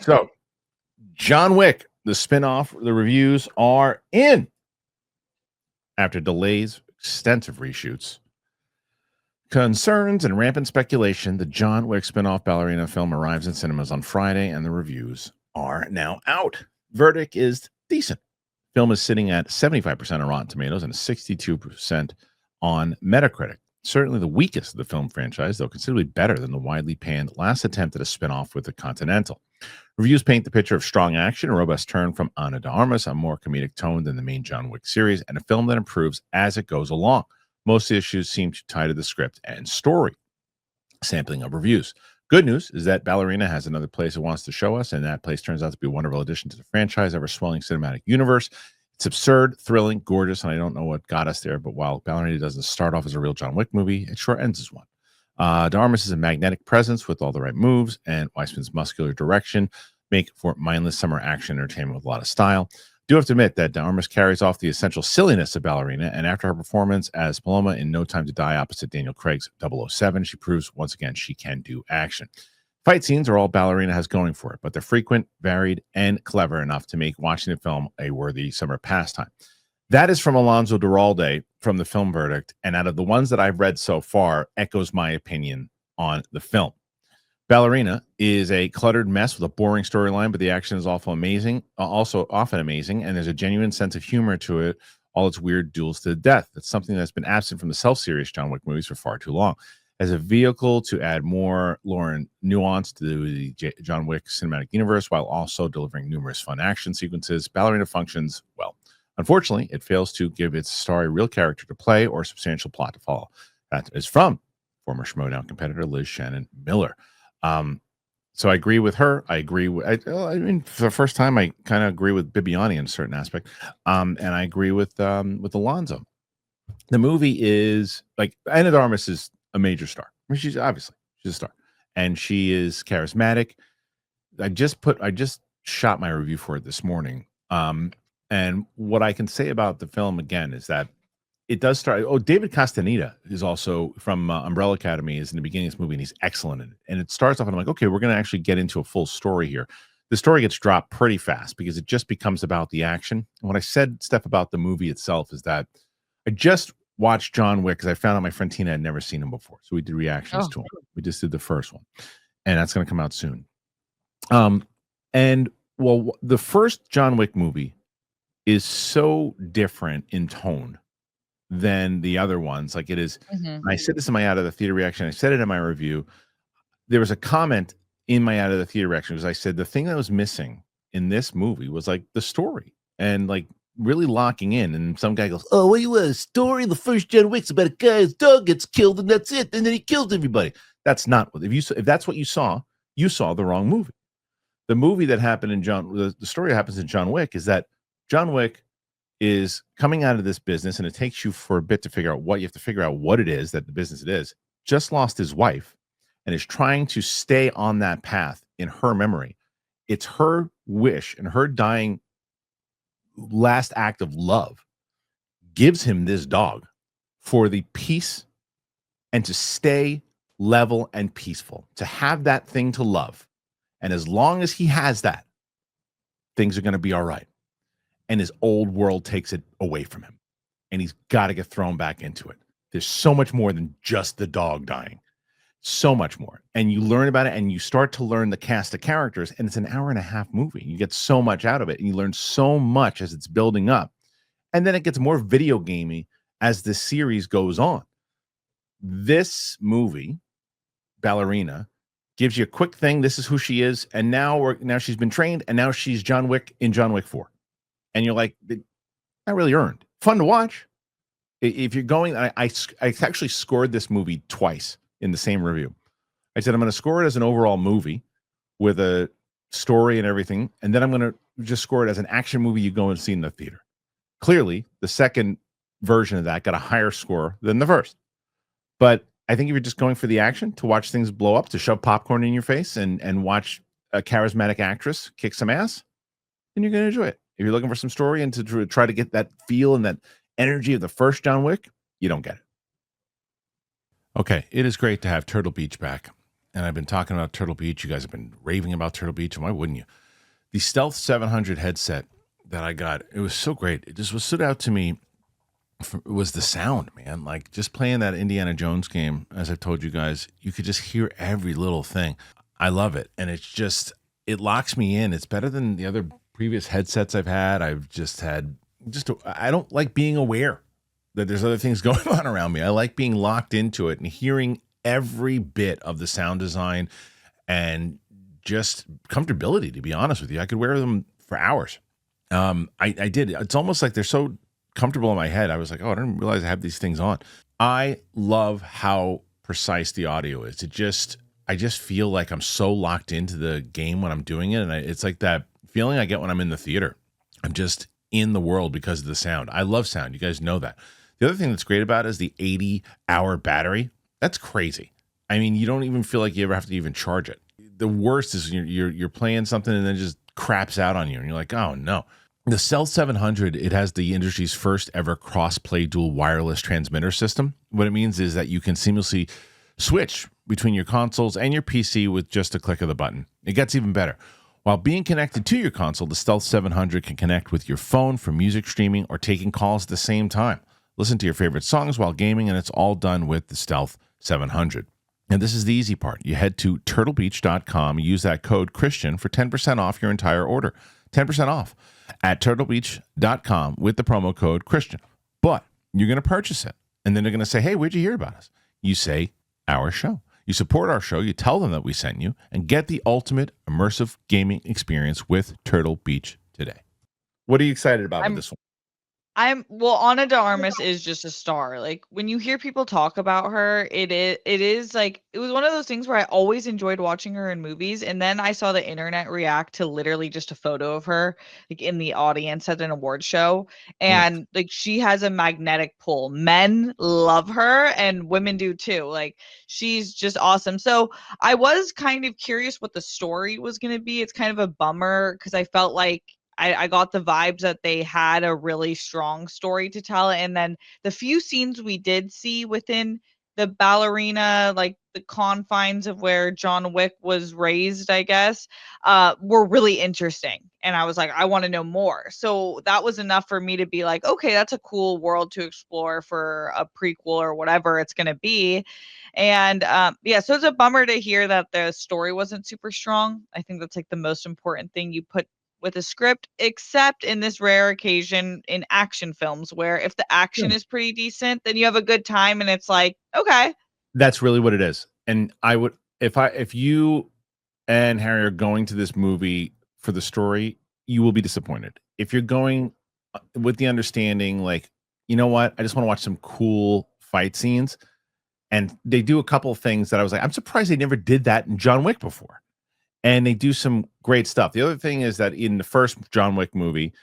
So, John Wick, the spinoff, the reviews are in. After delays, extensive reshoots, concerns, and rampant speculation, the John Wick spinoff Ballerina film arrives in cinemas on Friday, and the reviews are now out. Verdict is decent. Film is sitting at 75% on Rotten Tomatoes and 62% on Metacritic. Certainly the weakest of the film franchise, though considerably better than the widely panned last attempt at a spinoff with the Continental. Reviews paint the picture of strong action, a robust turn from Ana de Armas, a more comedic tone than the main John Wick series, and a film that improves as it goes along. Most issues seem to tie to the script and story. Sampling of reviews. Good news is that Ballerina has another place it wants to show us, and that place turns out to be a wonderful addition to the franchise, ever-swelling cinematic universe. It's absurd, thrilling, gorgeous, and I don't know what got us there, but while Ballerina doesn't start off as a real John Wick movie, it sure ends as one. De Armas is a magnetic presence with all the right moves, and Weissman's muscular direction make for mindless summer action entertainment with a lot of style. Do have to admit that De Armas carries off the essential silliness of Ballerina, and after her performance as Paloma in No Time to Die opposite Daniel Craig's 007, she proves once again she can do action. Fight scenes are all Ballerina has going for it, but they're frequent, varied, and clever enough to make watching the film a worthy summer pastime. That is from Alonso Duralde from the Film Verdict, and out of the ones that I've read so far, echoes my opinion on the film. Ballerina is a cluttered mess with a boring storyline, but the action is also often amazing, and there's a genuine sense of humor to it, all its weird duels to the death. That's something that's been absent from the self-serious John Wick movies for far too long. As a vehicle to add more lore and nuance to the John Wick cinematic universe, while also delivering numerous fun action sequences, Ballerina functions well. Unfortunately, it fails to give its star a real character to play or substantial plot to follow. That is from former Schmoedown competitor Liz Shannon Miller. So I agree with her. I agree with, I mean, for the first time, I kind of agree with Bibiani in a certain aspect. And I agree with Alonzo. The movie is like, Ana de Armas is a major star. I mean, she's a star, and she is charismatic. I just shot my review for it this morning. And what I can say about the film again is that it does start. Oh, David Castaneda is also from Umbrella Academy, is in the beginning of this movie, and he's excellent in it. And it starts off, and I'm like, okay, we're going to actually get into a full story here. The story gets dropped pretty fast because it just becomes about the action. And what I said, Steph, about the movie itself is that I just watched John Wick because I found out my friend Tina had never seen him before. So we did reactions to him. We just did the first one, and that's going to come out soon. And well, the first John Wick movie is so different in tone than the other ones. Like it is. Mhm. I said this in my out of the theater reaction. I said it in my review. There was a comment in my out of the theater reaction because I said the thing that was missing in this movie was like the story and like really locking in. And some guy goes, "Oh, what you want a story? The first John Wick's about a guy's dog gets killed and that's it, and then he kills everybody." That's not what. If that's what you saw the wrong movie. The movie that happened in the story that happens in John Wick is that John Wick is coming out of this business, and it takes you for a bit to figure out what you have to figure out what it is that the business it is. Just lost his wife and is trying to stay on that path in her memory. It's her wish and her dying last act of love gives him this dog for the peace and to stay level and peaceful, to have that thing to love. And as long as he has that, things are going to be all right. And his old world takes it away from him. And he's got to get thrown back into it. There's so much more than just the dog dying. So much more. And you learn about it, and you start to learn the cast of characters, and it's an hour and a half movie. You get so much out of it, and you learn so much as it's building up. And then it gets more video gamey as the series goes on. This movie, Ballerina, gives you a quick thing. This is who she is. And now she's been trained, and now she's John Wick in John Wick 4. And you're like, not really earned. Fun to watch. If you're going, I actually scored this movie twice in the same review. I said, I'm going to score it as an overall movie with a story and everything. And then I'm going to just score it as an action movie you go and see in the theater. Clearly, the second version of that got a higher score than the first. But I think if you're just going for the action, to watch things blow up, to shove popcorn in your face and watch a charismatic actress kick some ass, then you're going to enjoy it. If you're looking for some story and to try to get that feel and that energy of the first John Wick, you don't get it. Okay, it is great to have Turtle Beach back. and I've been talking about Turtle Beach. You guys have been raving about Turtle Beach, and why wouldn't you? The Stealth 700 headset that I got, it was so great. It just was stood out to me. It was the sound, man. Like just playing that Indiana Jones game, as I've told you guys, you could just hear every little thing. I love it, and it's just it locks me in. It's better than the other previous headsets I've had. I've just had I don't like being aware that there's other things going on around me. I like being locked into it and hearing every bit of the sound design and just comfortability. To be honest with you, I could wear them for hours. I did. It's almost like they're so comfortable in my head. I was like, oh, I didn't realize I have these things on. I love how precise the audio is. I just feel like I'm so locked into the game when I'm doing it. And it's like that feeling I get when I'm in the theater. I'm just in the world because of the sound. I love sound. You guys know that. The other thing that's great about it is the 80-hour battery. That's crazy. I mean, you don't even feel like you ever have to even charge it. The worst is you're playing something and then it just craps out on you. And you're like, oh, no. The Stealth 700, it has the industry's first ever cross-play dual wireless transmitter system. What it means is that you can seamlessly switch between your consoles and your PC with just a click of the button. It gets even better. While being connected to your console, the Stealth 700 can connect with your phone for music streaming or taking calls at the same time. Listen to your favorite songs while gaming, and it's all done with the Stealth 700. And this is the easy part. You head to turtlebeach.com, use that code Kristian for 10% off your entire order. 10% off at turtlebeach.com with the promo code Kristian. But you're going to purchase it, and then they're going to say, hey, where'd you hear about us? You say, our show. You support our show, you tell them that we sent you, and get the ultimate immersive gaming experience with Turtle Beach today. What are you excited about with this one? Ana de Armas is just a star. Like when you hear people talk about her, it is like it was one of those things where I always enjoyed watching her in movies, and then I saw the internet react to literally just a photo of her like in the audience at an award show, Yeah. and like she has a magnetic pull. Men love her and women do too. Like she's just awesome. So I was kind of curious what the story was going to be. It's kind of a bummer because I felt like I got the vibes that they had a really strong story to tell. And then the few scenes we did see within the ballerina, like the confines of where John Wick was raised, I guess, were really interesting. And I was like, I want to know more. So that was enough for me to be like, okay, that's a cool world to explore for a prequel or whatever it's going to be. And yeah, so it's a bummer to hear that the story wasn't super strong. I think that's like the most important thing you put with a script, except in this rare occasion in action films where if the action is pretty decent, then you have a good time and it's like, okay. That's really what it is. And I would if you and Harry are going to this movie for the story, you will be disappointed. If you're going with the understanding, like, you know what, I just want to watch some cool fight scenes, and they do a couple of things that I was like, I'm surprised they never did that in John Wick before. And they do some great stuff. The other thing is that in the first John Wick movie,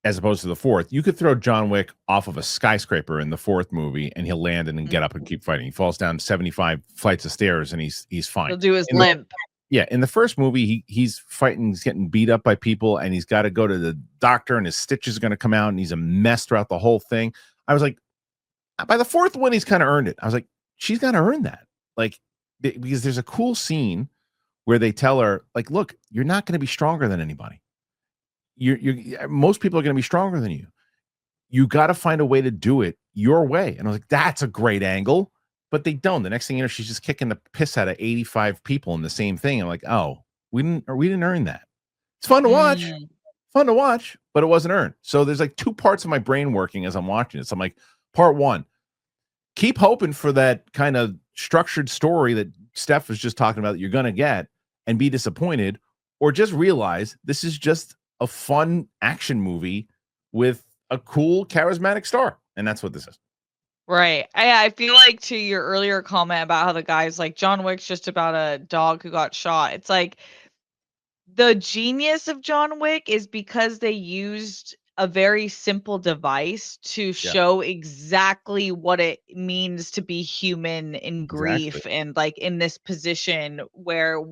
as opposed to the fourth, you could throw John Wick off of a skyscraper in the fourth movie and he'll land and then get up and keep fighting. He falls down 75 flights of stairs and he's fine. He'll do his In the, limp. yeah, in the first movie, he's fighting, he's getting beat up by people, and he's got to go to the doctor, and his stitches are going to come out, and he's a mess throughout the whole thing. I was like, by the fourth one, he's kind of earned it. I was like, she's got to earn that, like, because there's a cool scene where they tell her, like, look, you're not going to be stronger than anybody. Most people are going to be stronger than you. You got to find a way to do it your way. And I was like, that's a great angle. But they don't. The next thing you know, she's just kicking the piss out of 85 people in the same thing. I'm like, oh, we didn't earn that. It's fun to watch. Fun to watch, but it wasn't earned. So there's like two parts of my brain working as I'm watching it. So I'm like, part one, keep hoping for that kind of structured story that Steph was just talking about that you're gonna get and be disappointed, or just realize this is just a fun action movie with a cool, charismatic star. And that's what this is. Right. I feel like to your earlier comment about how the guy's like John Wick's just about a dog who got shot. It's like the genius of John Wick is because they used a very simple device to Yeah, show exactly what it means to be human in exactly. grief and like in this position where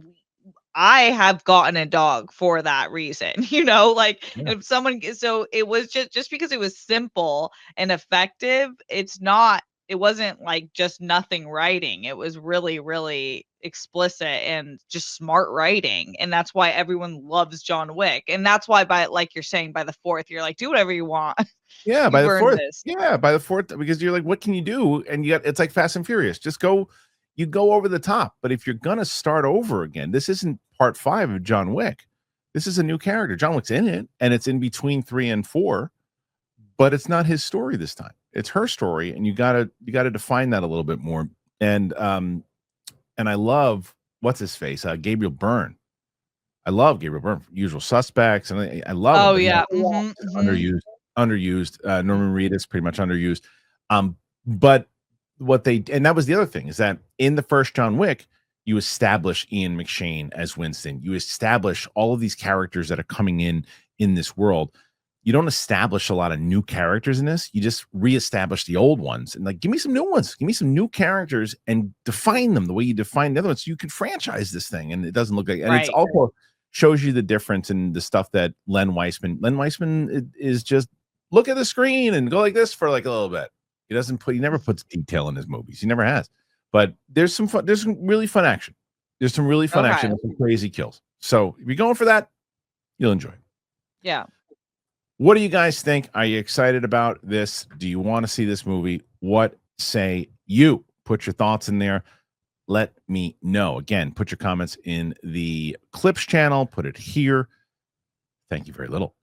I have gotten a dog for that reason, like Yeah. if someone so it was just because it was simple and effective, it's not it wasn't like just nothing writing. It was really, really explicit and just smart writing. And that's why everyone loves John Wick. And that's why, by like you're saying, by the fourth, you're like, do whatever you want. Yeah, by You've the earned fourth. this. Yeah, by the fourth, because you're like, what can you do? And you got it's like Fast and Furious. Just go, you go over the top. But if you're gonna start over again, this isn't part 5 of John Wick. This is a new character. John Wick's in it, and it's in between 3 and 4, but it's not his story this time. It's her story, and you gotta define that a little bit more. And I love what's his face, Gabriel Byrne. I love Gabriel Byrne, Usual Suspects, and I love him. Oh But yeah. Mhm. underused. Norman Reedus pretty much underused. But what they and that was the other thing is that in the first John Wick, you establish Ian McShane as Winston. You establish all of these characters that are coming in this world. You don't establish a lot of new characters in this. You just reestablish the old ones and like give me some new ones, give me some new characters and define them the way you define the other ones. So you can franchise this thing, and it doesn't look like. And it's Right. also shows you the difference in the stuff that Len Weissman is just look at the screen and go like this for like a little bit. He never puts detail in his movies. He never has. But there's some really fun action. There's some really fun action and some crazy kills. So if you're going for that, you'll enjoy it. Yeah. What do you guys think? Are you excited about this? Do you want to see this movie? What say you? Put your thoughts in there. Let me know. Again, put your comments in the clips channel. Put it here. Thank you very little.